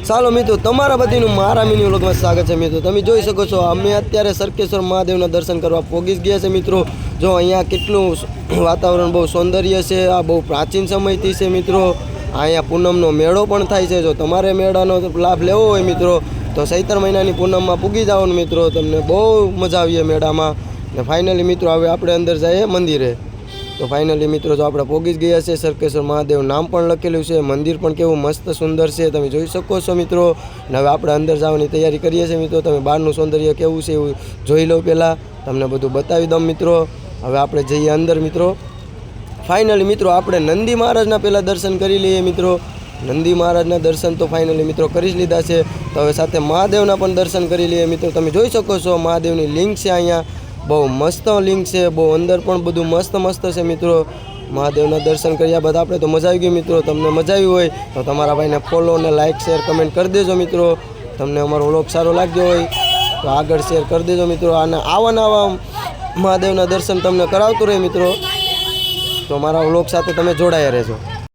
ચાલો મિત્રો, તમારા બધીનું મારા મિની વ્લોગમાં સ્વાગત છે મિત્રો. તમે જોઈ શકો છો અમે અત્યારે સરકેશ્વર મહાદેવના દર્શન કરવા પહોંચી ગયા છે મિત્રો. જો અહીંયા કેટલું વાતાવરણ બહુ સૌંદર્ય છે, આ બહુ પ્રાચીન સમયથી છે મિત્રો. અહીંયા પૂનમનો મેળો પણ થાય છે. જો તમારે મેળાનો લાભ લેવો હોય મિત્રો તો ચૈત્ર મહિનાની પૂનમમાં પૂગી જવાનું મિત્રો. તમને બહુ મજા આવીએ મેળામાં. ને ફાઇનલી મિત્રો હવે આપણે અંદર જઈએ મંદિરે. તો ફાઇનલી મિત્રો જો આપણે પહોંચી જ ગયા છે. સરકેશ્વર મહાદેવ નામ પણ લખેલું છે. મંદિર પણ કેવું મસ્ત સુંદર છે, તમે જોઈ શકો છો મિત્રો. ને હવે આપણે અંદર જવાની તૈયારી કરીએ છીએ મિત્રો. તમે બહારનું સૌંદર્ય કેવું છે એવું જોઈ લો, પહેલાં તમને બધું બતાવી દઉં મિત્રો. હવે આપણે જઈએ અંદર મિત્રો. ફાઇનલી મિત્રો આપણે નંદી મહારાજના પહેલાં દર્શન કરી લઈએ મિત્રો. નંદી મહારાજના દર્શન તો ફાઇનલી મિત્રો કરી જ લીધા છે. તો હવે સાથે મહાદેવના પણ દર્શન કરી લઈએ મિત્રો. તમે જોઈ શકો છો મહાદેવની લિંગ છે અહીંયા, બહુ મસ્ત લિંગ છે, બહુ અંદર પણ બધું મસ્ત છે મિત્રો. મહાદેવના દર્શન કર્યા બાદ આપણે તો મજા આવી ગઈ મિત્રો. તમને મજા આવી હોય તો તમારા ભાઈને ફોલો અને લાઇક શેર કમેન્ટ કરી દેજો મિત્રો. તમને અમારો વ્લોગ સારો લાગ્યો હોય તો આગળ શેર કરી દેજો મિત્રો. અને આવા મહાદેવના દર્શન તમને કરાવતું રહે મિત્રો. તો મારા વ્લોગ સાથે તમે જોડાયા રહેજો.